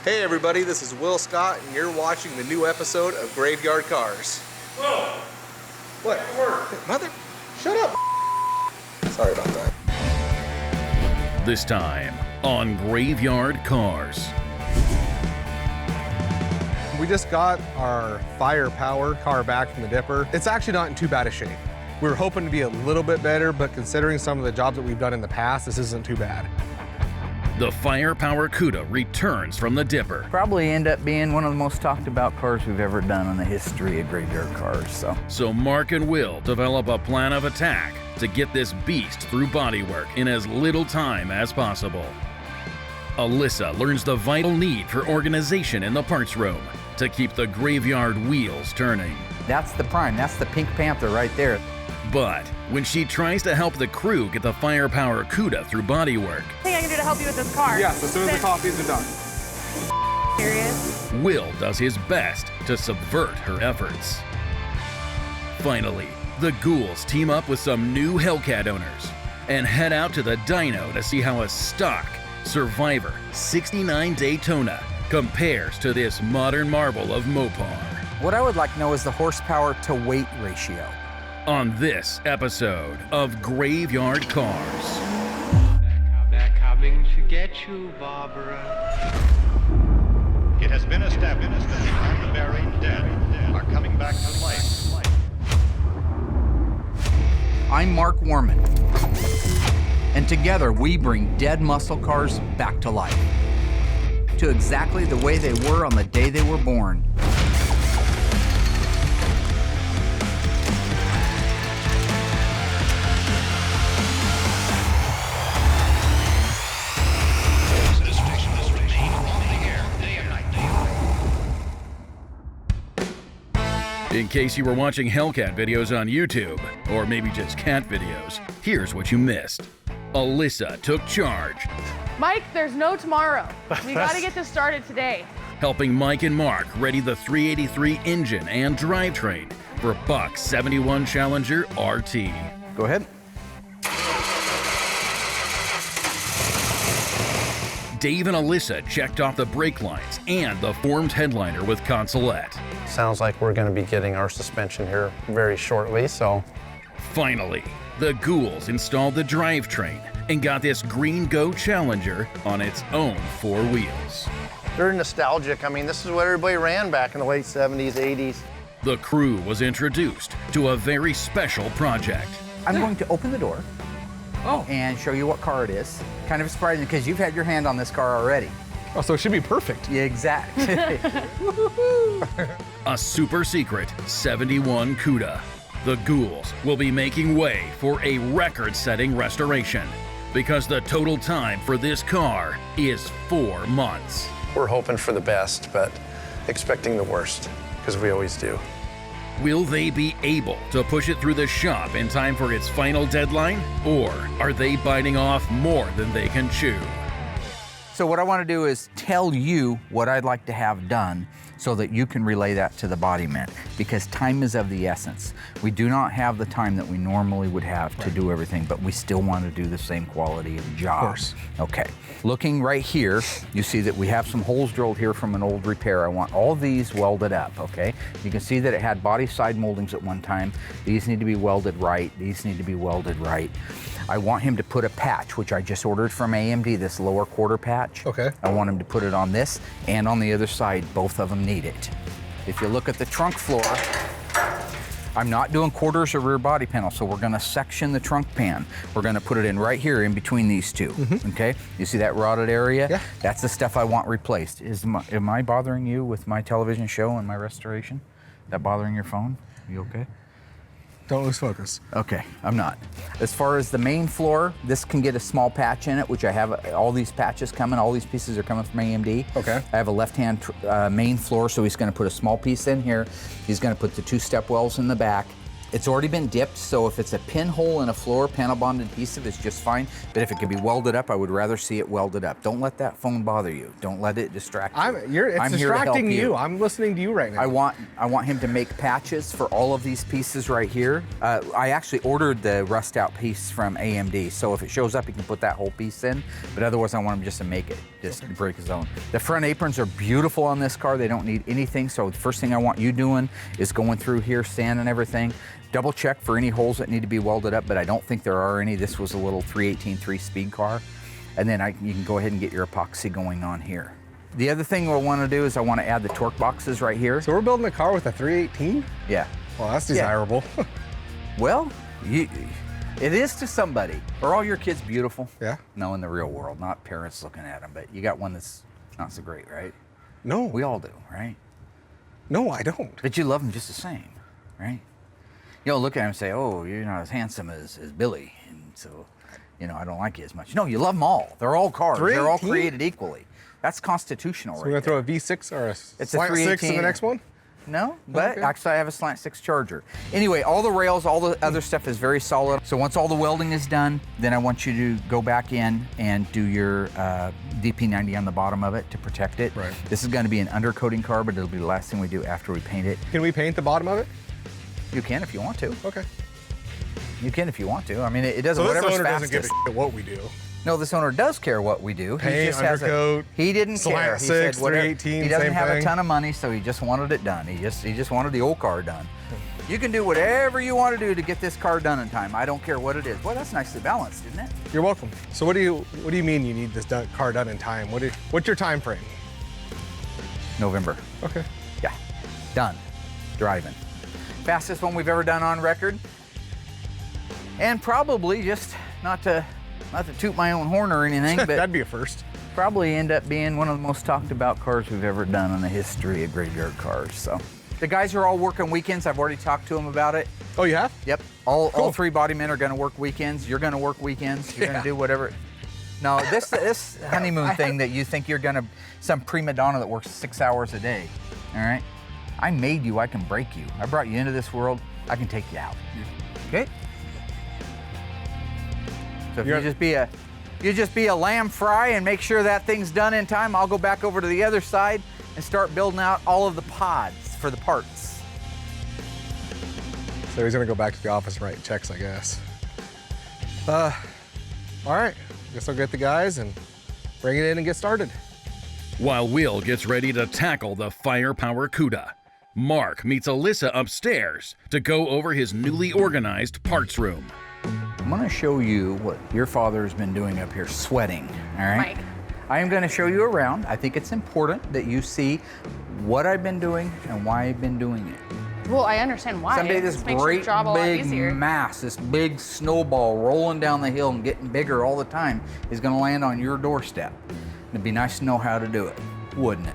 Hey everybody, this is Will Scott, and you're watching the new episode of Graveyard Carz. Whoa! What? Mother, shut up. Sorry about that. This time on Graveyard Carz. We just got our firepower car back from the dipper. It's actually not in too bad a shape. We were hoping to be a little bit better, but considering some of the jobs that we've done in the past, this isn't too bad. The firepower CUDA returns from the dipper. Probably end up being one of the most talked about cars we've ever done in the history of Graveyard Carz. So Mark and Will develop a plan of attack to get this beast through bodywork in as little time as possible. Allysa learns the vital need for organization in the parts room to keep the graveyard wheels turning. That's the prime, that's the Pink Panther right there. But when she tries to help the crew get the firepower CUDA through bodywork, What thing I can do to help you with this car? Yes, as soon as the coffees are done. Serious? Will does his best to subvert her efforts. Finally, the ghouls team up with some new Hellcat owners and head out to the dyno to see how a stock Survivor 69 Daytona compares to this modern marvel of Mopar. What I would like to know is the horsepower to weight ratio. On this episode of Graveyard Carz. They're coming to get you, Barbara. It has been established that the buried dead are coming back to life. I'm Mark Worman, and together we bring dead muscle cars back to life, to exactly the way they were on the day they were born. In case you were watching Hellcat videos on YouTube, or maybe just cat videos, here's what you missed. Allysa took charge, Mike, there's no tomorrow. We gotta get this started today. helping Mike and Mark ready the 383 engine and drivetrain for Buck's 71 Challenger RT. Go ahead. Dave and Allysa checked off the brake lines and the formed headliner with consolette. Sounds like we're going to be getting our suspension here very shortly, so. Finally, the ghouls installed the drivetrain and got this Green Go Challenger on its own four wheels. Very nostalgic. I mean, this is what everybody ran back in the late 70s, 80s. The crew was introduced to a very special project. I'm going to open the door and show you what car it is. Kind of surprising because you've had your hand on this car already. Oh, so it should be perfect. Yeah, exactly. A super secret 71 CUDA. The ghouls will be making way for a record-setting restoration because the total time for this car is 4 months. We're hoping for the best, but expecting the worst, because we always do. Will they be able to push it through the shop in time for its final deadline? Or are they biting off more than they can chew? So what I want to do is tell you what I'd like to have done so that you can relay that to the bodyman, because time is of the essence. We do not have the time that we normally would have to do everything, but we still want to do the same quality of job. Of course. Okay, looking right here, you see that we have some holes drilled here from an old repair. I want all these welded up, okay? You can see that it had body side moldings at one time. These need to be welded right. These need to be welded right. I want him to put a patch, which I just ordered from AMD, this lower quarter patch. Okay. I want him to put it on this and on the other side. Both of them need it. If you look at the trunk floor, I'm not doing quarters or rear body panel, so we're gonna section the trunk pan. We're gonna put it in right here in between these two, okay? You see that rotted area? Yeah. That's the stuff I want replaced. Am I bothering you with my television show and my restoration? That bothering your phone? You okay? Don't lose focus. Okay, I'm not. As far as the main floor, this can get a small patch in it, which I have all these patches coming. All these pieces are coming from AMD. Okay. I have a left-hand main floor, so he's gonna put a small piece in here. He's gonna put the 2 step wells in the back. It's already been dipped, so if it's a pinhole in a floor, panel bonded adhesive is just fine. But if it can be welded up, I would rather see it welded up. Don't let that phone bother you. Don't let it distract you. It's I'm here to help distracting you. I'm listening to you right now. I want him to make patches for all of these pieces right here. I actually ordered the rust out piece from AMD, so if it shows up, he can put that whole piece in. But otherwise, I want him just to make it. this brake zone. The front aprons are beautiful on this car. They don't need anything. So the first thing I want you doing is going through here, sanding everything. Double check for any holes that need to be welded up, but I don't think there are any. This was a little 318 3-speed car. And then you can go ahead and get your epoxy going on here. The other thing I want to do is I want to add the torque boxes right here. So we're building a car with a 318? Yeah. Well, that's desirable. Yeah. Well, it is to somebody. Are all your kids beautiful? Yeah. No, in the real world, not parents looking at them, but you got one that's not so great, right? No. We all do, right? No, I don't. But you love them just the same, right? You don't look at him and say, oh, you're not as handsome as Billy, and so, you know, I don't like you as much. No, you love them all. They're all cars. They're all created equally. That's constitutional, So right? we're gonna throw a V6 or a It's slant a 6 in the next one? No, but Okay. actually I have a slant 6 Charger. Anyway, all the rails, all the other stuff is very solid. So once all the welding is done, then I want you to go back in and do your DP90 on the bottom of it to protect it. Right. This is gonna be an undercoating car, but it'll be the last thing we do after we paint it. Can we paint the bottom of it? You can if you want to. Okay. You can if you want to. I mean, it doesn't, So this whatever's owner doesn't fastest. give a shit what we do. No, this owner does care what we do. Paint, He just has undercoat, he didn't slant care. He 6, said whatever. 318, He doesn't same have a thing. ton of money, so he just wanted it done. He just wanted the old car done. You can do whatever you want to do to get this car done in time. I don't care what it is. Well, that's nicely balanced, isn't it? You're welcome. So what do you mean you need this car done in time? What's your time frame? November. Okay. Yeah, done. Driving. Fastest one we've ever done on record. And probably just not to toot my own horn or anything, but That'd be a first. probably end up being one of the most talked about cars we've ever done in the history of graveyard cars. So the guys are all working weekends. I've already talked to them about it. Oh, you have? Yep. All Cool. 3 body men are going to work weekends. You're going to work weekends. You're going Yeah. to do whatever. No, this honeymoon thing that you think you're going to, some prima donna that works 6 hours a day. All right. I made you. I can break you. I brought you into this world. I can take you out. Okay. So if you just be a lamb fry and make sure that thing's done in time, I'll go back over to the other side and start building out all of the pods for the parts. So he's gonna go back to the office and write checks, I guess. All right. Guess I'll get the guys and bring it in and get started. While Will gets ready to tackle the firepower CUDA, Mark meets Allysa upstairs to go over his newly organized parts room. I'm gonna show you what your father's been doing up here, sweating, all right? Mike. I am gonna show you around. I think it's important that you see what I've been doing and why I've been doing it. Well, I understand why. Someday this This makes your great job a lot big easier. mass, this big snowball rolling down the hill and getting bigger all the time is gonna land on your doorstep. It'd be nice to know how to do it, wouldn't it?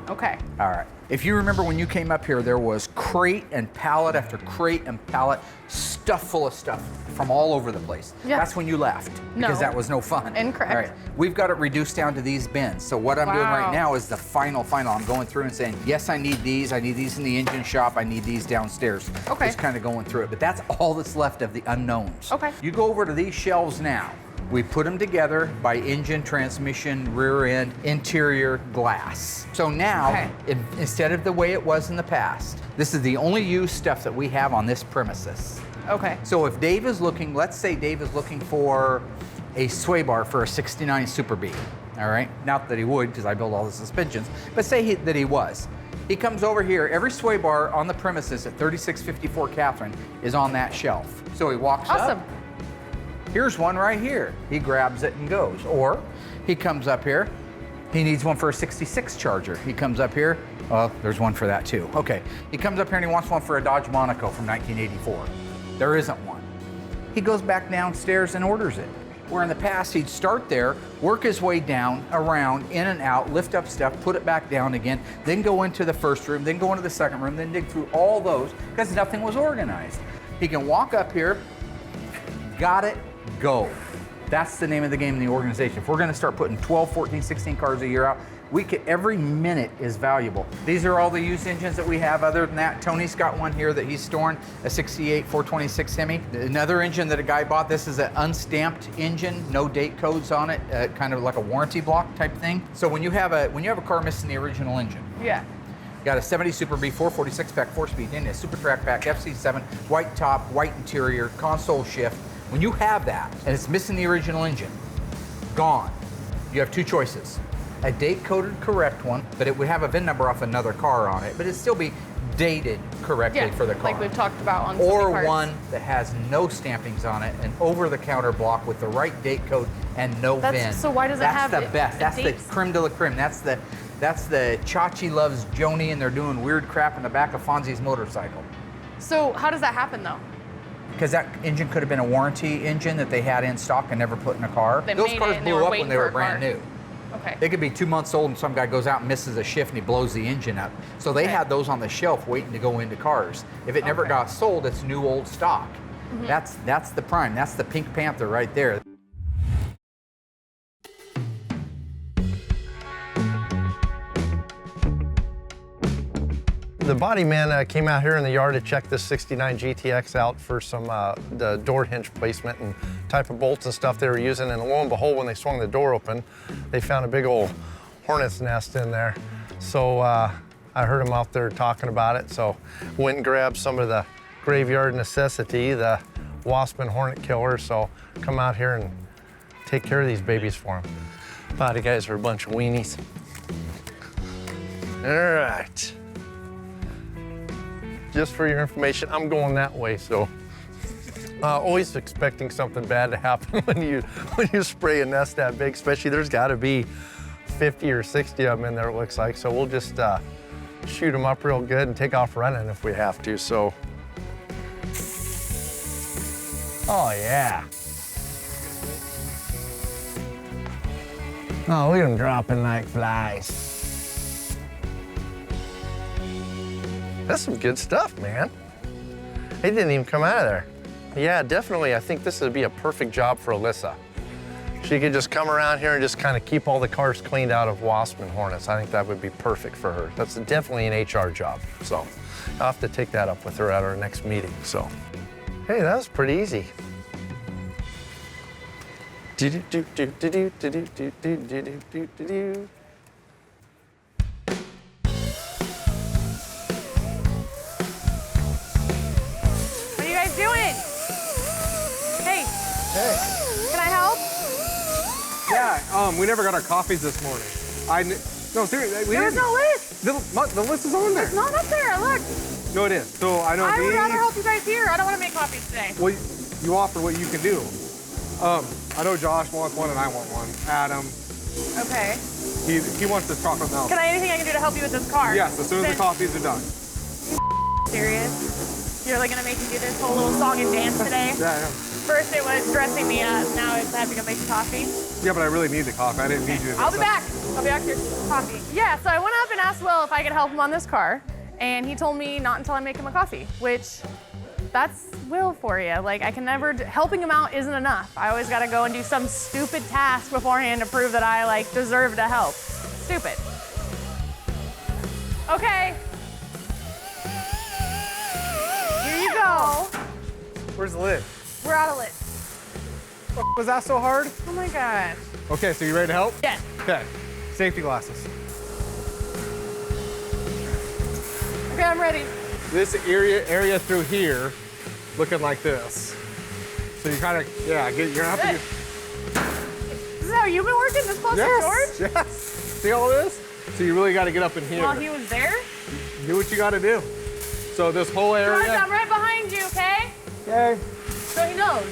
Okay. All right. If you remember when you came up here, there was crate and pallet after crate and pallet, stuff full of stuff from all over the place. Yeah. That's when you left, because No. that was no fun. Incorrect. All right. We've got it reduced down to these bins. So what I'm doing right Wow. now is the final. I'm going through and saying, yes, I need these in the engine shop. I need these downstairs. Okay. Just kind of going through it. But that's all that's left of the unknowns. Okay. You go over to these shelves now. We put them together by engine, transmission, rear end, interior, glass. So now, Okay. instead of the way it was in the past, this is the only used stuff that we have on this premises. Okay. So if Dave is looking, let's say Dave is looking for a sway bar for a 69 Super B, all right? Not that he would, because I build all the suspensions, but say that he was. He comes over here, every sway bar on the premises at 3654 Catherine is on that shelf. So he walks Awesome. up. Here's one right here. He grabs it and goes. Or he comes up here. He needs one for a 66 Charger. He comes up here. Oh, there's one for that too. Okay. He comes up here and he wants one for a Dodge Monaco from 1984. There isn't one. He goes back downstairs and orders it. Where in the past he'd start there, work his way down, around, in and out, lift up stuff, put it back down again, then go into the first room, then go into the second room, then dig through all those because nothing was organized. He can walk up here, got it, go. That's the name of the game in the organization. If we're gonna start putting 12, 14, 16 cars a year out, every minute is valuable. These are all the used engines that we have. Other than that, Tony's got one here that he's storing, a 68 426 Hemi. Another engine that a guy bought, this is an unstamped engine, no date codes on it, kind of like a warranty block type thing. So when you have a car missing the original engine, Yeah. got a 70 Super B 446 pack, 4-speed engine, a Super Track pack, FC7, white top, white interior, console shift. When you have that and it's missing the original engine, gone. You have two choices. a date-coded correct one, but it would have a VIN number off another car on it, but it'd still be dated correctly for the car. Like we've talked about on so many Or parts. one that has no stampings on it, an over-the-counter block with the right date code and no VIN. So why does it have That's the best. That's the dates? creme de la creme. That's the Chachi loves Joni, and they're doing weird crap in the back of Fonzie's motorcycle. So how does that happen though? Because that engine could have been a warranty engine that they had in stock and never put in a car. They Those made cars it and they blew were up waiting when they for were a brand car. new. Okay. They could be 2 months old and some guy goes out and misses a shift and he blows the engine up. So they had those on the shelf waiting to go into cars. If it never got sold, it's new old stock. That's the prime. That's the Pink Panther right there. The body man came out here in the yard to check this 69 GTX out for some the door hinge placement and type of bolts and stuff they were using. And lo and behold, when they swung the door open, they found a big old hornet's nest in there. So I heard them out there talking about it. So went and grabbed some of the graveyard necessity, the wasp and hornet killer. So come out here and take care of these babies for them. Body guys are a bunch of weenies. All right. Just for your information, I'm going that way, so always expecting something bad to happen when you spray a nest that big, especially there's got to be 50 or 60 of them in there, it looks like. So we'll just shoot them up real good and take off running if we have to. So, oh yeah. Oh, look at them dropping like flies. That's some good stuff, man. They didn't even come out of there. Yeah, definitely, I think this would be a perfect job for Allysa. She could just come around here and just kind of keep all the cars cleaned out of wasps and hornets. I think that would be perfect for her. That's definitely an HR job, so I'll have to take that up with her at our next meeting, so. Hey, that was pretty easy. What are you guys doing? Hey. Hey. Can I help? Yeah, we never got our coffees this morning. No, seriously, we There was didn't. no list. The list is on there. It's not up there. Look. No, it is. So I know I would Dee- rather help you guys here. I don't want to make coffees today. Well, you offer what you can do. I know Josh wants one and I want one. Adam, Okay. he wants this chocolate milk. Can I anything I can do to help you with this car? Yes, as soon as the Then- coffees are done. Serious? You're really gonna make me do this whole little song and dance today? Yeah. First it was dressing me up, now it's having to make coffee. Yeah, but I really need the coffee. I didn't need you to. I'll be back. I'll be back here for coffee. Yeah, so I went up and asked Will if I could help him on this car, and he told me not until I make him a coffee, which that's Will for you. Like, I can never, helping him out isn't enough. I always gotta go and do some stupid task beforehand to prove that I, like, deserve to help. Stupid. Okay. Here you go. Where's the lid? We're out of lid. Was that so hard? Oh my gosh. Okay, so you ready to help? Yes. Okay. Safety glasses. Okay, I'm ready. This area through here, looking like this. So you kind of, yeah, you're gonna have to. This is how you've been working this close to George? Yes. See all this? So you really got to get up in here. While he was there? Do what you got to do. So this whole area. George, I'm right behind you, okay? Okay. So he knows.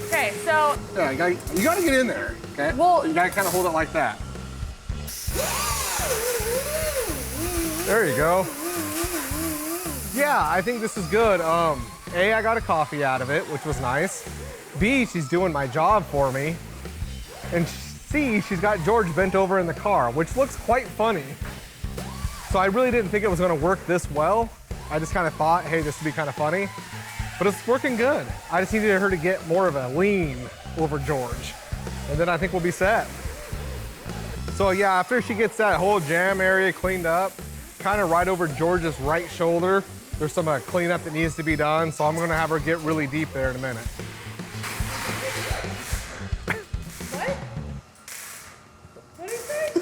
Okay, so Yeah, you got to get in there. Okay. Well- you got to kind of hold it like that. There you go. Yeah, I think this is good. A, I got a coffee out of it, which was nice. B, she's doing my job for me. And C, she's got George bent over in the car, which looks quite funny. So I really didn't think it was gonna work this well. I just kind of thought, hey, this would be kind of funny. But it's working good. I just needed her to get more of a lean over George. And then I think we'll be set. So yeah, after she gets that whole jam area cleaned up, kind of right over George's right shoulder, there's some cleanup that needs to be done, so I'm gonna have her get really deep there in a minute. what? What did he say?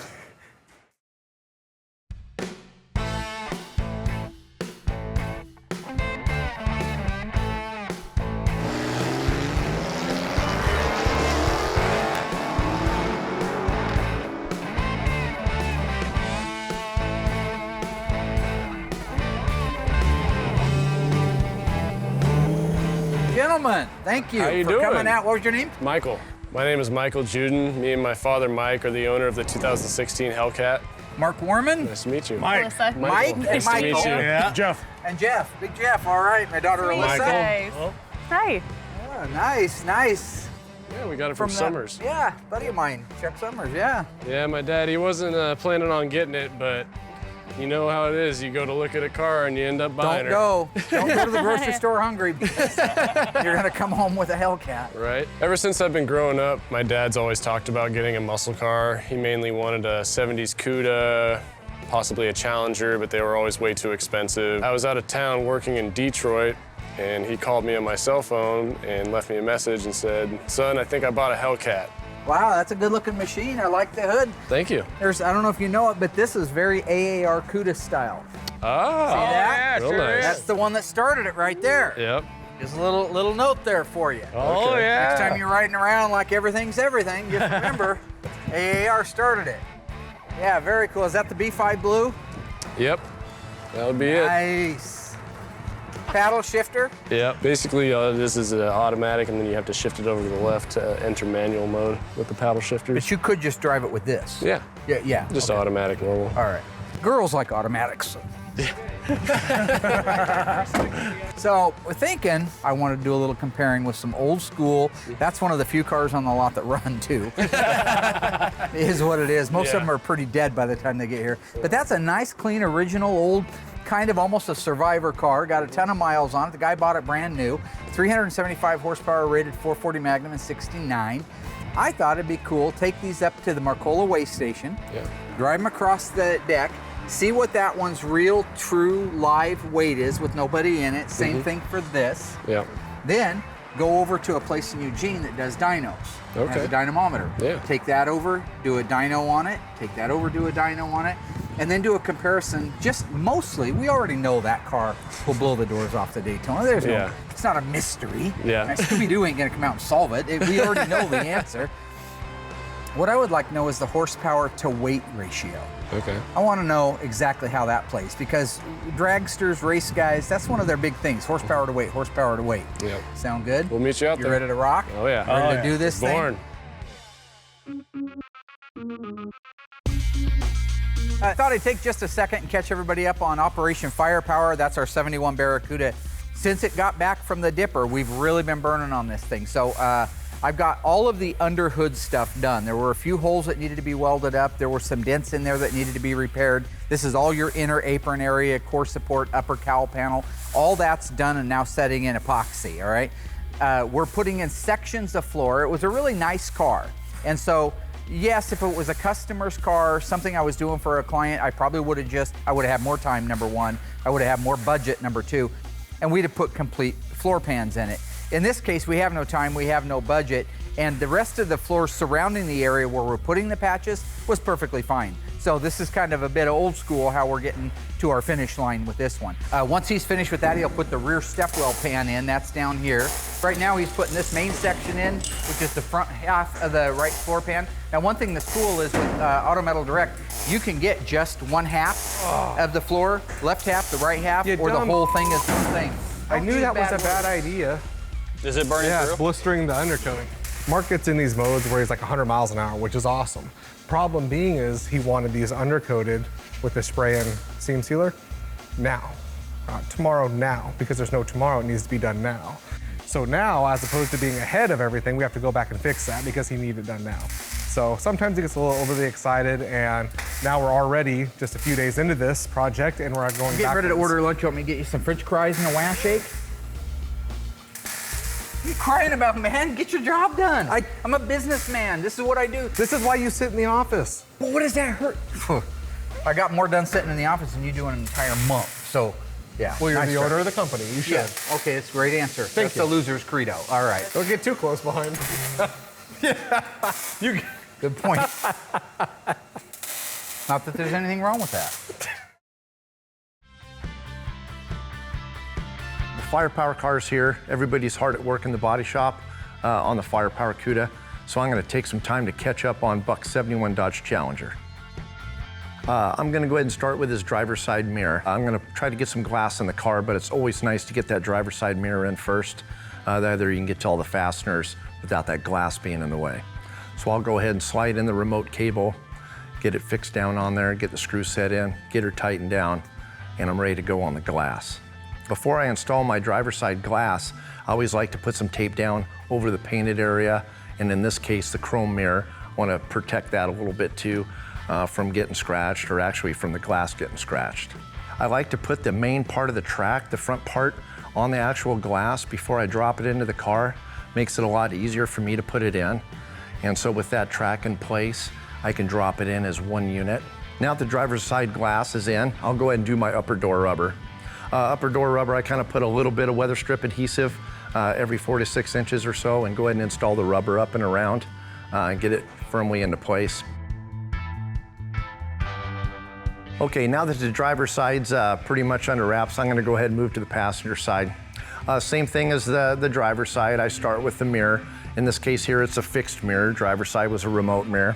gentlemen, thank you How you for doing? coming out. What was your name? Michael. My name is Michael Juden. Me and my father, Mike, are the owner of the 2016 Hellcat. Mark Worman. Nice to meet you. Alyssa. Mike and Nice to meet Michael. you. Yeah. Jeff. And Jeff, Big Jeff. All right, my daughter Allysa. Guys. Hi. Oh, nice, nice. Yeah, we got it from that- Summers. Yeah, buddy of mine, Chuck Summers. Yeah. Yeah, my dad, he wasn't planning on getting it, but you know how it is. You go to look at a car and you end up buying her. Don't go to the grocery store hungry because you're gonna come home with a Hellcat. Right? Ever since I've been growing up, my dad's always talked about getting a muscle car. He mainly wanted a 70s Cuda, possibly a Challenger, but they were always way too expensive. I was out of town working in Detroit, and he called me on my cell phone and left me a message and said, "Son, I think I bought a Hellcat." Wow, that's a good-looking machine. I like the hood. Thank you. I don't know if you know it, but this is very AAR CUDA style. Oh, See that? real nice. That's the one that started it right there. Yep. Just a little note there for you. Oh, okay. yeah. Next time you're riding around like everything's everything, just remember, AAR started it. Yeah, very cool. Is that the B5 Blue? Yep. That would be it. Nice. Paddle shifter? Yep. Basically, this is automatic, and then you have to shift it over to the left to enter manual mode with the paddle shifters. But you could just drive it with this. Yeah. Yeah. Just okay. automatic, normal. All right. Girls like automatics. So we're thinking I want to do a little comparing with some old school. That's one of the few cars on the lot that run too. Is what it is. Most of them are pretty dead by the time they get here. But that's a nice, clean, original, old, kind of almost a survivor car. Got a ton of miles on it. The guy bought it brand new. 375 horsepower, rated 440 Magnum in '69. I thought it'd be cool. Take these up to the Marcola Way Station. Yeah. Drive them across the deck. See what that one's real, true, live weight is with nobody in it. Same thing for this. Yeah. Then go over to a place in Eugene that does dynos. It has a Okay. dynamometer. Yeah. Take that over, do a dyno on it. Take that over, do a dyno on it. And then do a comparison. Just mostly, we already know that car will blow the doors off the Daytona. There's Yeah. it's not a mystery. Yeah. Scooby-Doo ain't gonna come out and solve it. We already know the answer. What I would like to know is the horsepower to weight ratio. Okay. I want to know exactly how that plays because dragsters, race guys, that's one of their big things, horsepower to weight, horsepower to weight. Yep. Sound good? We'll meet you out You there. ready to rock? Oh, yeah. Ready to do this Born. I thought I'd take just a second and catch everybody up on Operation Firepower. That's our 71 Barracuda. Since it got back from the dipper, we've really been burning on this thing. So I've got all of the under hood stuff done. There were a few holes that needed to be welded up. There were some dents in there that needed to be repaired. This is all your inner apron area, core support, upper cowl panel. All that's done and now setting in epoxy, all right? We're putting in sections of floor. It was a really nice car. And so, yes, if it was a customer's car, something I was doing for a client, I probably would have I would have had more time, number one. I would have had more budget, number two. And we'd have put complete floor pans in it. In this case, we have no time, we have no budget, and the rest of the floor surrounding the area where we're putting the patches was perfectly fine. So this is kind of a bit of old school how we're getting to our finish line with this one. Once he's finished with that, he'll put the rear stepwell pan in, that's down here. Right now he's putting this main section in, which is the front half of the right floor pan. Now one thing that's cool is with Auto Metal Direct, you can get just one half of the floor, left half, the right half, or the whole thing is one thing. I knew that was a bad idea. Is it burning Yeah, through? it's blistering the undercoating. Mark gets in these modes where he's like 100 miles an hour, which is awesome. Problem being is he wanted these undercoated with the spray and seam sealer now. Not tomorrow, now, because there's no tomorrow, it needs to be done now. So now, as opposed to being ahead of everything, we have to go back and fix that because he needed it done now. So sometimes he gets a little overly excited, and now we're already just a few days into this project, and we're going back. Getting ready to order lunch. You want me to get you some French fries and a wah shake? What are you crying about, man? Get your job done. I'm a businessman. This is what I do. This is why you sit in the office. Well, what does that hurt? I got more done sitting in the office than you do in an entire month. So, yeah. Well, you're nice the try. owner of the company. You should. Yeah. Okay, that's a great answer. That's you. the loser's credo. All right. Don't get too close behind. Yeah. You. Good point. Not that there's anything wrong with that. The Firepower car's here. Everybody's hard at work in the body shop on the Firepower Cuda. So I'm gonna take some time to catch up on Buck's '71 Dodge Challenger. I'm gonna go ahead and start with his driver's side mirror. I'm gonna try to get some glass in the car, but it's always nice to get that driver's side mirror in first. That way you can get to all the fasteners without that glass being in the way. So I'll go ahead and slide in the remote cable, get it fixed down on there, get the screw set in, get her tightened down, and I'm ready to go on the glass. Before I install my driver's side glass, I always like to put some tape down over the painted area, and in this case, the chrome mirror. I want to protect that a little bit too from getting scratched, or actually from the glass getting scratched. I like to put the main part of the track, the front part, on the actual glass before I drop it into the car. Makes it a lot easier for me to put it in. And so with that track in place, I can drop it in as one unit. Now that the driver's side glass is in, I'll go ahead and do my upper door rubber. Upper door rubber, I kind of put a little bit of weather strip adhesive every 4 to 6 inches or so, and go ahead and install the rubber up and around and get it firmly into place. Okay, now that the driver's side's pretty much under wraps, I'm gonna go ahead and move to the passenger side. Same thing as the driver's side. I start with the mirror. In this case here, it's a fixed mirror. Driver's side was a remote mirror.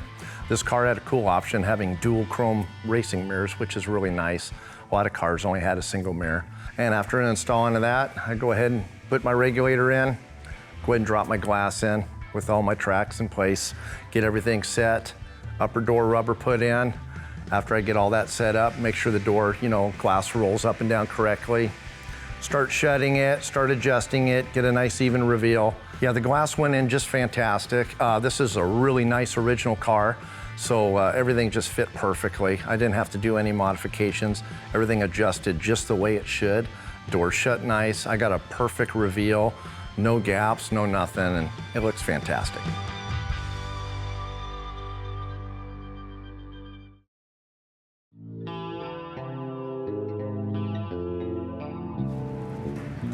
This car had a cool option, having dual chrome racing mirrors, which is really nice. A lot of cars only had a single mirror. And after installing that, I go ahead and put my regulator in, go ahead and drop my glass in with all my tracks in place, get everything set, upper door rubber put in. After I get all that set up, make sure the door, glass rolls up and down correctly. Start shutting it, start adjusting it, get a nice even reveal. Yeah, the glass went in just fantastic. This is a really nice original car, so everything just fit perfectly. I didn't have to do any modifications. Everything adjusted just the way it should. Door shut nice. I got a perfect reveal, no gaps, no nothing, and it looks fantastic.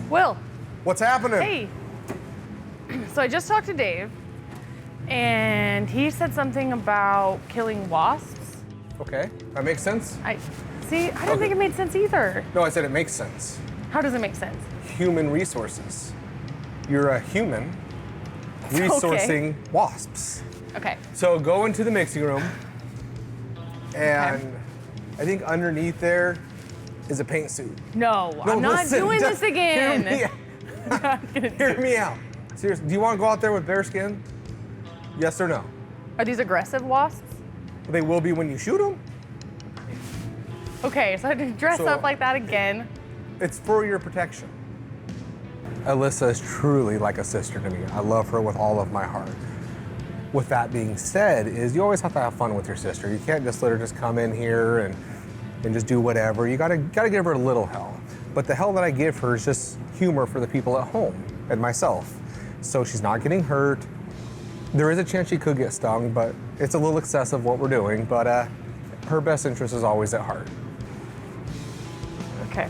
Will. What's happening? Hey. So I just talked to Dave, and he said something about killing wasps. Okay, that makes sense. I didn't think it made sense either. No, I said it makes sense. How does it make sense? Human resources. You're a human resourcing wasps. Okay. So go into the mixing room, and I think underneath there is a paint suit. No, I'm not listen, doing just this again. Hear me out. Seriously, do you want to go out there with bare skin? Yes or no? Are these aggressive wasps? They will be when you shoot them. Okay, so I have to dress up like that again. It's for your protection. Allysa is truly like a sister to me. I love her with all of my heart. With that being said, you always have to have fun with your sister. You can't just let her just come in here and just do whatever. You gotta give her a little hell. But the hell that I give her is just humor for the people at home and myself. So she's not getting hurt. There is a chance she could get stung, but it's a little excessive what we're doing. But her best interest is always at heart. Okay.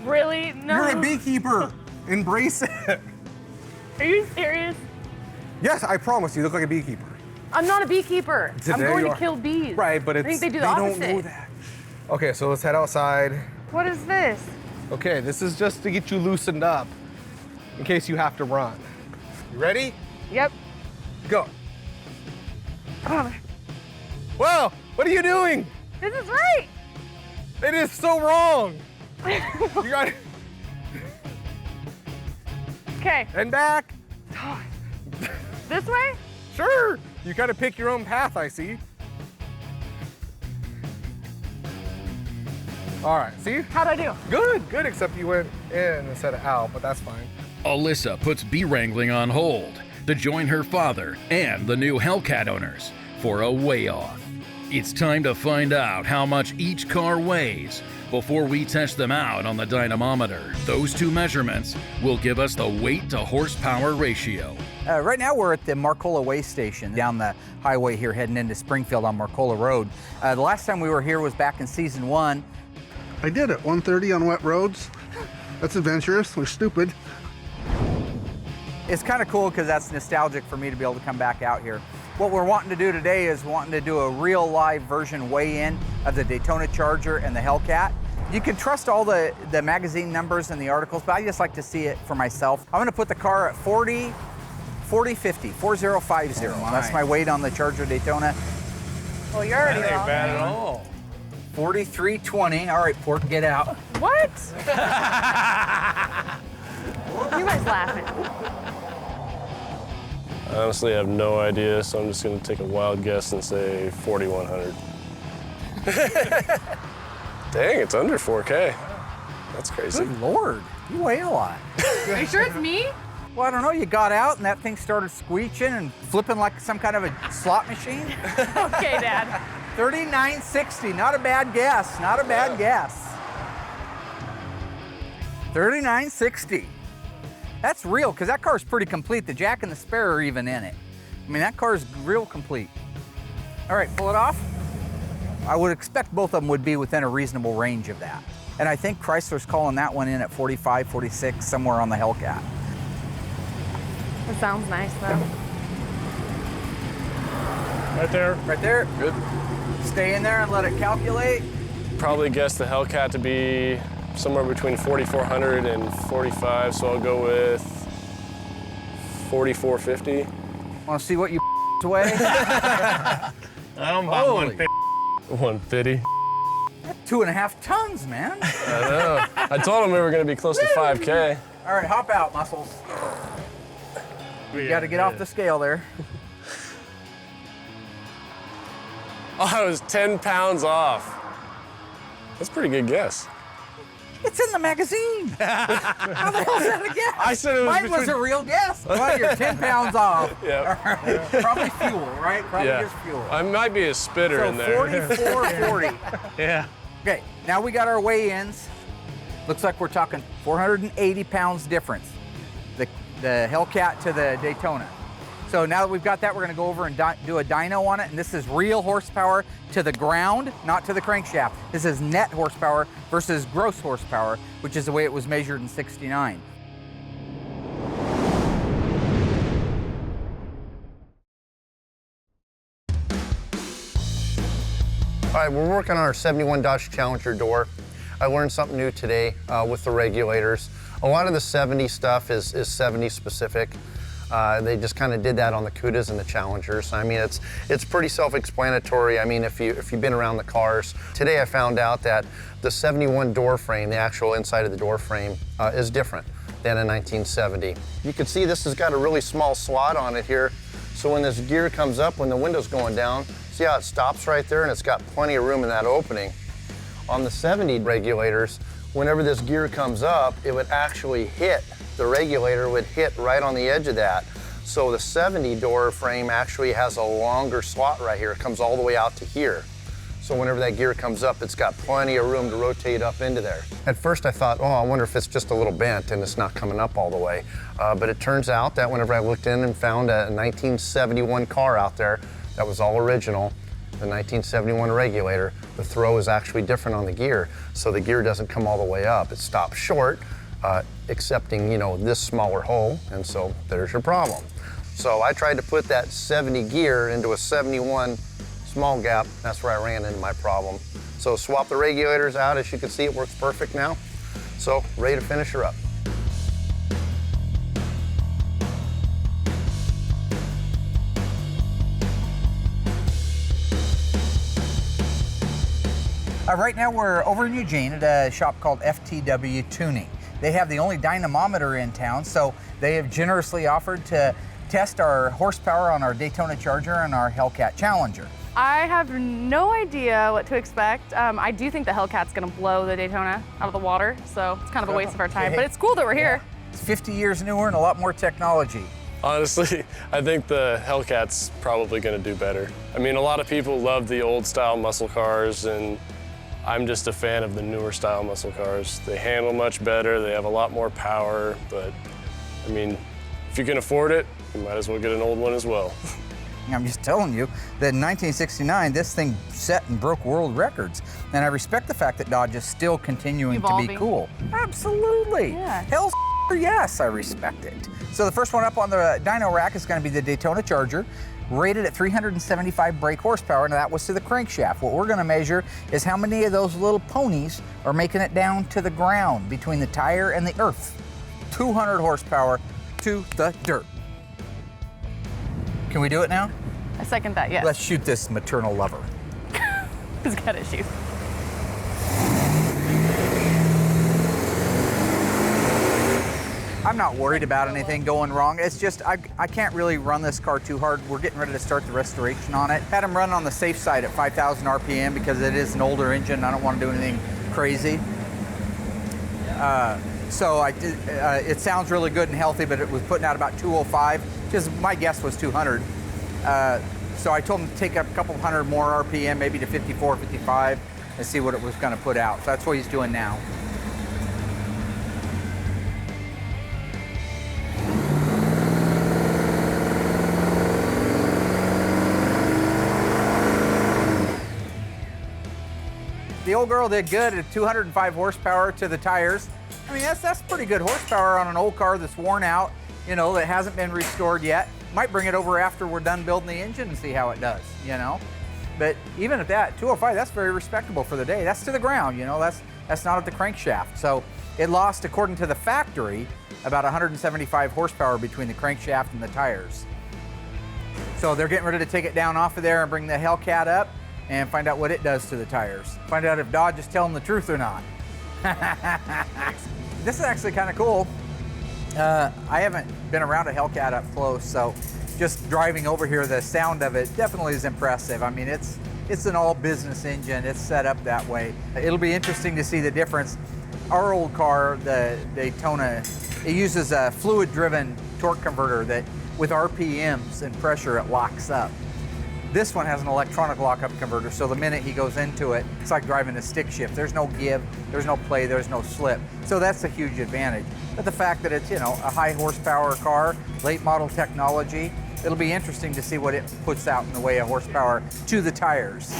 Really? No. You're a beekeeper. Embrace it. Are you serious? Yes, I promise you look like a beekeeper. I'm not a beekeeper. Today I'm going you to kill bees. Right, but I think they do the opposite. don't know that. Okay, so let's head outside. What is this? Okay, this is just to get you loosened up in case you have to run. You ready? Yep. Go. Oh, Whoa, what are you doing? this is right. It is so wrong. You got it. Okay. And back. This way? Sure. You gotta pick your own path, I see. All right, see? How'd I do? Good, except you went in instead of out, but that's fine. Allysa puts bee wrangling on hold to join her father and the new Hellcat owners for a weigh-off. It's time to find out how much each car weighs before we test them out on the dynamometer. Those two measurements will give us the weight to horsepower ratio. Right now we're at the Marcola Way Station down the highway here heading into Springfield on Marcola Road. The last time we were here was back in season 1. I did it, 130 on wet roads. That's adventurous, we're stupid. It's kind of cool because that's nostalgic for me to be able to come back out here. What we're wanting to do today is wanting to do a real live version weigh-in of the Daytona Charger and the Hellcat. You can trust all the magazine numbers and the articles, but I just like to see it for myself. I'm gonna put the car at 4050. That's my weight on the Charger Daytona. Well, you're already That ain't wrong. bad at all. 43.20. All right, Port, get out. What? You guys laughing. I honestly have no idea, so I'm just gonna take a wild guess and say 4,100. Dang, it's under 4K. That's crazy. Good Lord, you weigh a lot. Are you sure it's me? Well, I don't know, you got out and that thing started squeeching and flipping like some kind of a slot machine. Okay, Dad. 39.60, not a bad guess, not a bad guess. 39.60. That's real, because that car's pretty complete. The jack and the spare are even in it. I mean, that car's real complete. All right, pull it off. I would expect both of them would be within a reasonable range of that. And I think Chrysler's calling that one in at 45, 46, somewhere on the Hellcat. It sounds nice, though. Right there. Right there. Good. Stay in there and let it calculate. Probably guess the Hellcat to be somewhere between 4,400 and 45, so I'll go with 4,450. Want to see what you weigh? I'm about Holy. 150. 2.5 tons, man. I know. I told him we were gonna be close to 5K. All right, hop out, muscles. You got to get off the scale there. Oh, I was 10 pounds off. That's a pretty good guess. It's in the magazine. How the hell's that a guess? I said it was Mine was a real guess. Well, you're 10 pounds off. Yeah. All right. Probably fuel, right? Probably just fuel. I might be a spitter So in there. 44.40. Yeah. Okay, now we got our weigh-ins. Looks like we're talking 480 pounds difference. The Hellcat to the Daytona. So now that we've got that, we're gonna go over and do a dyno on it, and this is real horsepower to the ground, not to the crankshaft. This is net horsepower versus gross horsepower, which is the way it was measured in '69. All right, we're working on our 71 Dodge Challenger door. I learned something new today with the regulators. A lot of the 70 stuff is 70 specific. They just kind of did that on the Cudas and the Challengers. I mean, it's pretty self-explanatory. I mean, if you've been around the cars. Today I found out that the 71 door frame, the actual inside of the door frame, is different than a 1970. You can see this has got a really small slot on it here. So when this gear comes up, when the window's going down, see how it stops right there, and it's got plenty of room in that opening. On the 70 regulators, whenever this gear comes up, it would actually hit, the regulator would hit right on the edge of that. So the 70 door frame actually has a longer slot right here. It comes all the way out to here. So whenever that gear comes up, it's got plenty of room to rotate up into there. At first I thought, oh, I wonder if it's just a little bent and it's not coming up all the way. But it turns out that whenever I looked in and found a 1971 car out there that was all original, the 1971 regulator, the throw is actually different on the gear. So the gear doesn't come all the way up. It stops short, excepting, you know, this smaller hole, and so there's your problem. So I tried to put that 70 gear into a 71 small gap. That's where I ran into my problem. So swap the regulators out. As you can see, it works perfect now. So ready to finish her up. Right now we're over in Eugene at a shop called FTW Tuning. They have the only dynamometer in town, so they have generously offered to test our horsepower on our Daytona Charger and our Hellcat Challenger. I have no idea what to expect. I do think the Hellcat's gonna blow the Daytona out of the water, so it's kind of a waste of our time, but it's cool that we're here. It's 50 years newer and a lot more technology. Honestly, I think the Hellcat's probably gonna do better. I mean, a lot of people love the old style muscle cars, and I'm just a fan of the newer style muscle cars. They handle much better, they have a lot more power, but I mean, if you can afford it, you might as well get an old one as well. I'm just telling you that in 1969, this thing set and broke world records. And I respect the fact that Dodge is still continuing to be cool. Absolutely. Yeah. Hell's yes, I respect it. So the first one up on the dyno rack is going to be the Daytona Charger, rated at 375 brake horsepower. Now that was to the crankshaft. What we're going to measure is how many of those little ponies are making it down to the ground between the tire and the earth. 200 horsepower to the dirt. Can we do it now? I second that, yes. Let's shoot this maternal lover. He's got issues. I'm not worried about anything going wrong. It's just I can't really run this car too hard. We're getting ready to start the restoration on it. Had him run on the safe side at 5,000 RPM because it is an older engine. I don't want to do anything crazy. So I did, it sounds really good and healthy, but it was putting out about 205. Just my guess was 200. So I told him to take up a couple hundred more RPM, maybe to 54, 55, and see what it was going to put out. So that's what he's doing now. The old girl did good at 205 horsepower to the tires. I mean, that's pretty good horsepower on an old car that's worn out, you know, that hasn't been restored yet. Might bring it over after we're done building the engine and see how it does, you know. But even at that, 205, that's very respectable for the day. That's to the ground, you know, that's not at the crankshaft. So it lost, according to the factory, about 175 horsepower between the crankshaft and the tires. So they're getting ready to take it down off of there and bring the Hellcat up and find out what it does to the tires. Find out if Dodge is telling the truth or not. This is actually kind of cool. I haven't been around a Hellcat up close, so just driving over here, the sound of it definitely is impressive. I mean, it's an all business engine. It's set up that way. It'll be interesting to see the difference. Our old car, the Daytona, it uses a fluid-driven torque converter that with RPMs and pressure, it locks up. This one has an electronic lockup converter, so the minute he goes into it, it's like driving a stick shift. There's no give, there's no play, there's no slip. So that's a huge advantage. But the fact that it's, you know, a high horsepower car, late model technology, it'll be interesting to see what it puts out in the way of horsepower to the tires.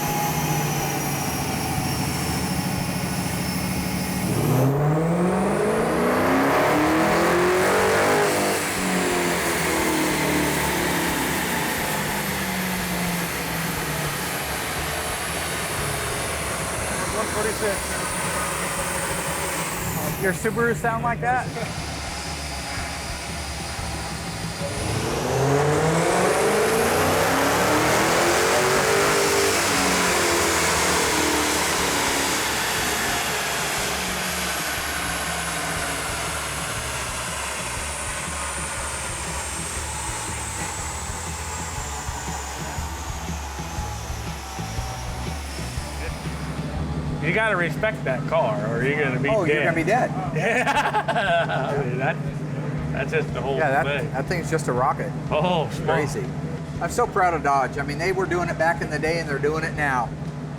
Your Subaru sound like that? You gotta respect that car, or you're gonna be dead. Oh, you're gonna be dead. Yeah. I mean, that's just the whole thing. That thing's just a rocket. Oh, it's crazy. I'm so proud of Dodge. I mean, they were doing it back in the day, and they're doing it now.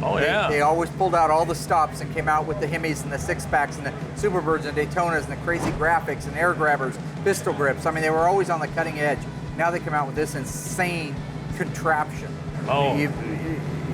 Oh, yeah. They always pulled out all the stops and came out with the Hemis and the six-packs and the Superbirds and Daytonas and the crazy graphics and air grabbers, pistol grips. I mean, they were always on the cutting edge. Now they come out with this insane contraption. Oh.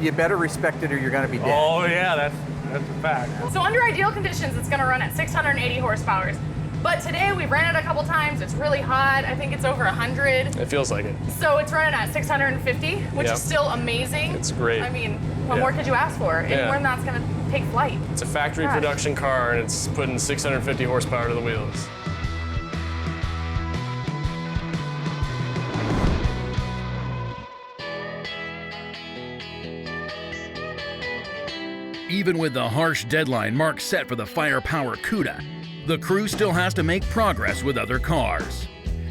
You better respect it or you're gonna be dead. Oh, yeah, that's a fact. So under ideal conditions, it's gonna run at 680 horsepower. But today we ran it a couple times. It's really hot. I think it's over 100. It feels like it. So it's running at 650, which Yep. is still amazing. It's great. I mean, what more could you ask for? Yeah. And when that's gonna take flight. It's a factory Gosh. production car, and it's putting 650 horsepower to the wheels. Even with the harsh deadline Mark set for the firepower CUDA, the crew still has to make progress with other cars,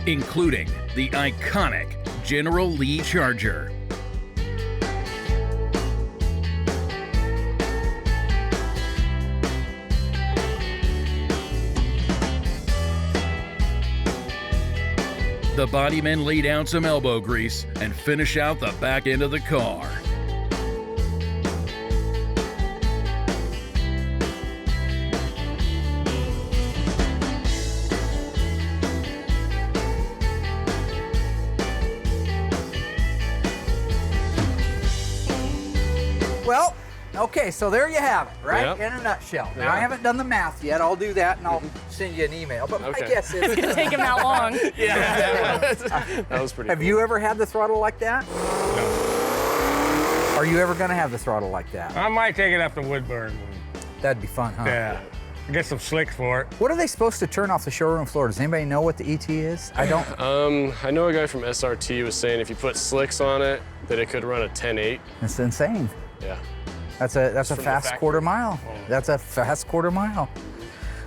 including the iconic General Lee Charger. The bodymen lay down some elbow grease and finish out the back end of the car. Well, okay, so there you have it, right? Yep. In a nutshell. Now, Yeah. I haven't done the math yet. I'll do that, and I'll send you an email. But my Okay. guess is... It's gonna take him that long. That was pretty Have cool. you ever had the throttle like that? No. Are you ever going to have the throttle like that? I might take it up to Woodburn. That'd be fun, huh? Yeah. Get some slicks for it. What are they supposed to turn off the showroom floor? Does anybody know what the ET is? I don't. I know a guy from SRT was saying if you put slicks on it, that it could run a 10.8. It's insane. Yeah. That's a fast quarter mile. That's a fast quarter mile.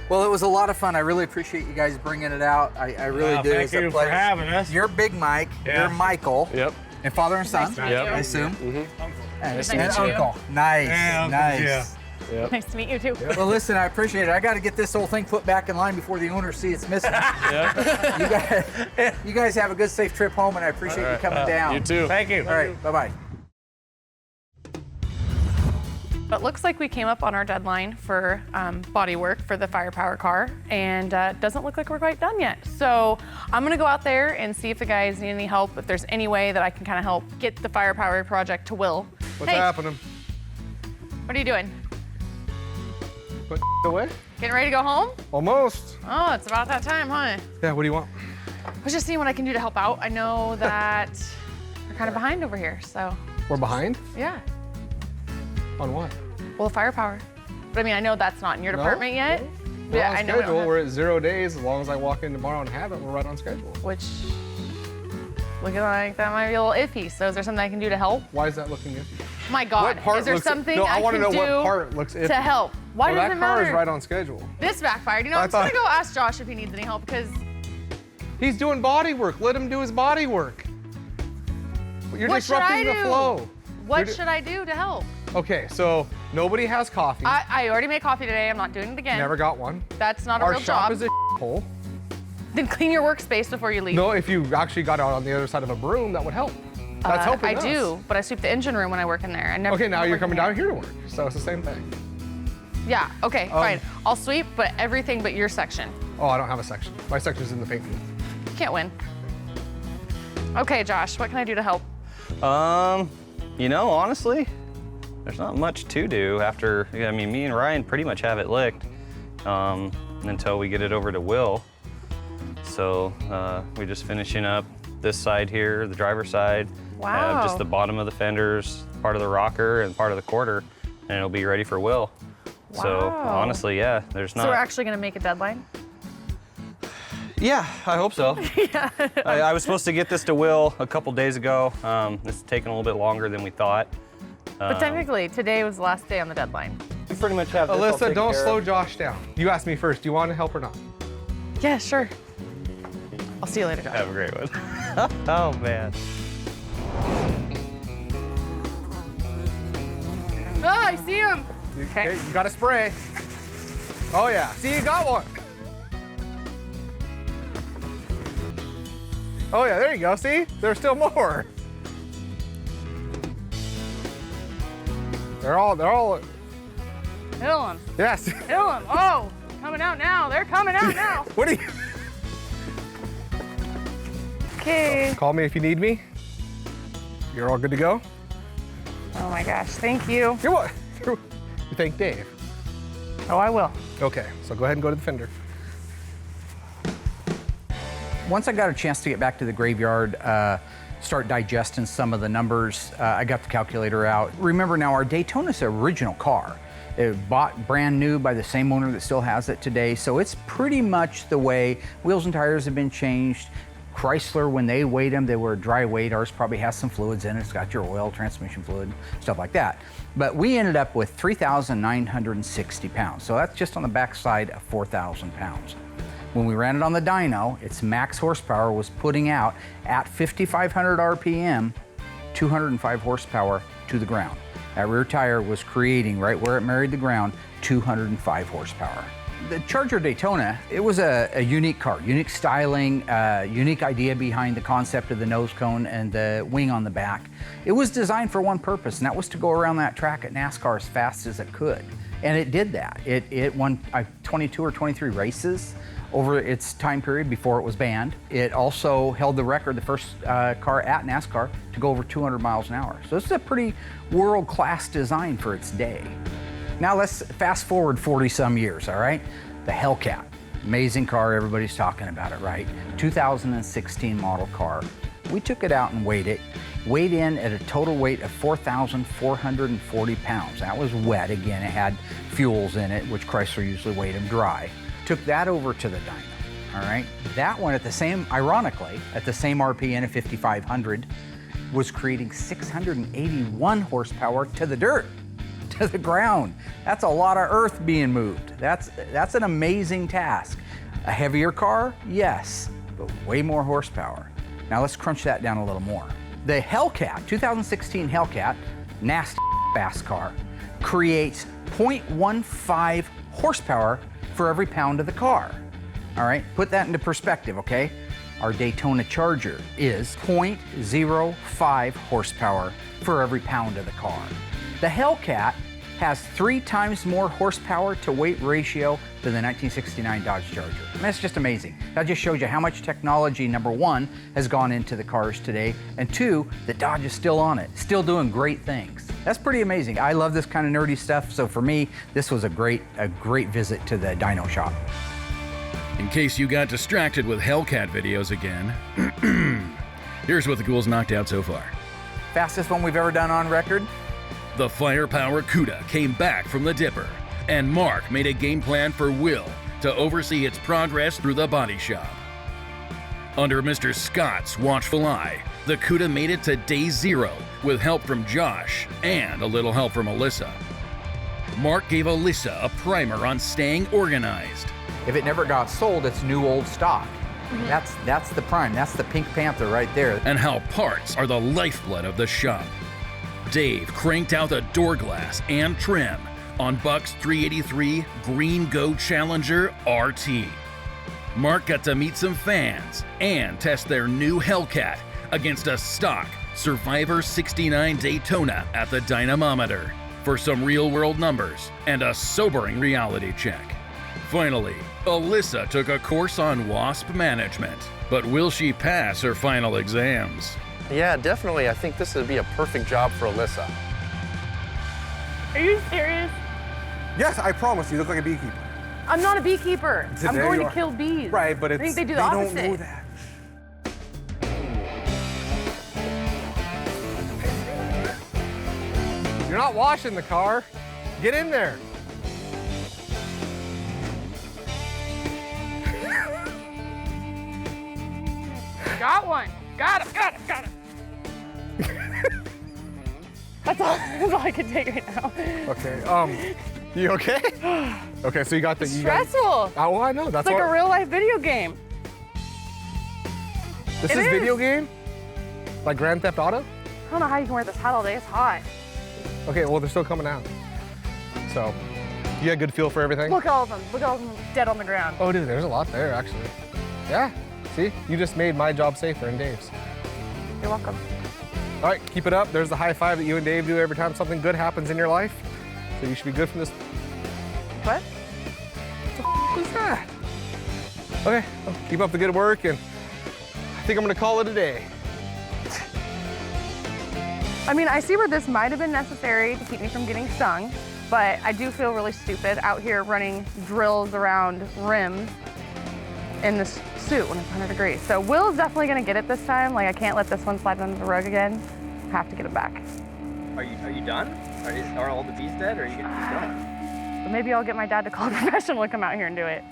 Well, it was a lot of fun. I really appreciate you guys bringing it out. I really do. Thank you for having us. You're Big Mike. Yeah. You're Michael. Yep. And father and son, Nice to meet you. I assume. Nice to And meet you. uncle. Nice, Yeah, uncle, nice. yeah. Yep. Nice to meet you too. Well, listen, I appreciate it. I got to get this whole thing put back in line before the owners see it's missing. You guys have a good, safe trip home, and I appreciate you coming down. You too. Thank you. All right, bye-bye. But looks like we came up on our deadline for body work for the firepower car, and doesn't look like we're quite done yet. So I'm gonna go out there and see if the guys need any help, if there's any way that I can kind of help get the firepower project to Will. What's Hey, happening? what are you doing? Put away? Getting ready to go home? Almost. Oh, it's about that time, huh? Yeah, what do you want? I was just seeing what I can do to help out. I know that we're kind of behind over here, so We're behind? yeah. On what? Well, the firepower. But I mean, I know that's not in your No. department yet. We're Yeah, on I know we don't schedule. have- We're at 0 days. As long as I walk in tomorrow and have it, we're right on schedule. Which, looking like that might be a little iffy. So is there something I can do to help? Why is that looking good? My God, What part is there looks- something no, I I wanna can know what do part looks iffy. to help? Why Well, does it that car matter? is right on schedule. This backfired. You know, I I'm just gonna thought- go ask Josh if he needs any help because He's doing body work. Let him do his body work. You're what should I disrupting the do? flow. What should I do to help? Okay, so nobody has coffee. I already made coffee today. I'm not doing it again. Never got one. That's not a Our real shop job. is a hole. Then clean your workspace before you leave. No, if you actually got out on the other side of a broom, that would help. That's helping I us. do, but I sweep the engine room when I work in there. I never. Okay, now don't you're work coming in down here to work, so it's the same thing. Yeah. Okay. Fine. I'll sweep, but everything but your section. Oh, I don't have a section. My section's in the paint booth. Can't win. Okay, Josh. What can I do to help? You know, honestly, there's not much to do after, I mean, me and Ryan pretty much have it licked until we get it over to Will. So we're just finishing up this side here, the driver's side. Wow. Just the bottom of the fenders, part of the rocker, and part of the quarter, and it'll be ready for Will. So Wow. honestly, yeah, there's not. So we're actually gonna make a deadline? Yeah, I hope so. Yeah. I was supposed to get this to Will a couple days ago. It's taken a little bit longer than we thought. But technically, today was the last day on the deadline. We pretty much have this all Alyssa, taken don't care slow of. Josh down. You asked me first, do you want to help or not? Yeah, sure. I'll see you later, Josh. Have a great one. Oh, man. Oh, I see him. Okay, you got to spray. Oh yeah, see, you got one. Oh yeah, there you go, see? There's still more. They're all, Kill him. yes. Kill him. Oh, coming out now. They're coming out now. What are you? Okay. Call me if you need me. You're all good to go? Oh my gosh, thank you. You're what? You thank Dave. Oh, I will. Okay, so go ahead and go to the fender. Once I got a chance to get back to the graveyard, start digesting some of the numbers, I got the calculator out. Remember now, our Daytona's an original car. It was bought brand new by the same owner that still has it today, so it's pretty much the way. Wheels and tires have been changed. Chrysler, when they weighed them, they were dry weight. Ours probably has some fluids in it. It's got your oil, transmission fluid, stuff like that. But we ended up with 3,960 pounds. So that's just on the backside of 4,000 pounds. When we ran it on the dyno, its max horsepower was putting out at 5,500 RPM, 205 horsepower to the ground. That rear tire was creating, right where it married the ground, 205 horsepower. The Charger Daytona, it was a unique car, unique styling, unique idea behind the concept of the nose cone and the wing on the back. It was designed for one purpose, and that was to go around that track at NASCAR as fast as it could. And it did that. It won 22 or 23 races over its time period before it was banned. It also held the record, the first car at NASCAR to go over 200 miles an hour. So this is a pretty world-class design for its day. Now let's fast forward 40 some years, all right? The Hellcat, amazing car, everybody's talking about it, right? 2016 model car. We took it out and weighed it, weighed in at a total weight of 4,440 pounds. That was wet, again, it had fuels in it, which Chrysler usually weighed them dry. Took that over to the dyno, all right? That one at the same, ironically, at the same RPM of 5,500, was creating 681 horsepower to the dirt. to the ground. That's a lot of earth being moved. That's an amazing task. A heavier car, yes, but way more horsepower. Now let's crunch that down a little more. The Hellcat, 2016 Hellcat, nasty fast car, creates 0.15 horsepower for every pound of the car. All right, put that into perspective, okay? Our Daytona Charger is 0.05 horsepower for every pound of the car. The Hellcat has 3 times more horsepower to weight ratio than the 1969 Dodge Charger. And that's just amazing. That just shows you how much technology, number 1, has gone into the cars today, and 2, that Dodge is still on it, still doing great things. That's pretty amazing. I love this kind of nerdy stuff, so for me, this was a great visit to the dyno shop. In case you got distracted with Hellcat videos again, here's what the ghouls knocked out so far. Fastest one we've ever done on record. The Firepower CUDA came back from the Dipper, and Mark made a game plan for Will to oversee its progress through the body shop. Under Mr. Scott's watchful eye, the CUDA made it to day 0 with help from Josh and a little help from Allysa. Mark gave Allysa a primer on staying organized. If it never got sold, it's new old stock. That's the prime. That's the Pink Panther right there. And how parts are the lifeblood of the shop. Dave cranked out the door glass and trim on Buck's 383 Green Go Challenger RT. Mark got to meet some fans and test their new Hellcat against a stock Survivor 69 Daytona at the dynamometer for some real-world numbers and a sobering reality check. Finally, Allysa took a course on WASP management, but will she pass her final exams? Yeah, definitely. I think this would be a perfect job for Allysa. Are you serious? Yes, I promise you look like a beekeeper. I'm not a beekeeper. I'm Today going you to are. kill bees. Right, but I it's, think they do the opposite. don't know that. You're not washing the car. Get in there. Got one. Got him. Got him. Got him. That's all I can take right now. Okay. You okay? Okay, so you got the. Stressful. Oh, well, I know. That's It's like a real life video game. This is video game? Like Grand Theft Auto? I don't know how you can wear this hat all day. It's hot. Okay, well, they're still coming out. So, you got a good feel for everything? Look at all of them. Look at all of them dead on the ground. Oh, dude, there's a lot there, actually. Yeah. See? You just made my job safer and Dave's. You're welcome. All right, keep it up. There's the high five that you and Dave do every time something good happens in your life. So you should be good from this. What? What the f is that? Okay, well, keep up the good work, and I think I'm gonna call it a day. I mean, I see where this might have been necessary to keep me from getting stung, but I do feel really stupid out here running drills around rims in this suit when it's 100 degrees. So Will's definitely gonna get it this time. Like, I can't let this one slide under the rug again. I have to get it back. Are you done? Are all the bees dead, or are you gonna keep going? But maybe I'll get my dad to call a professional to come out here and do it.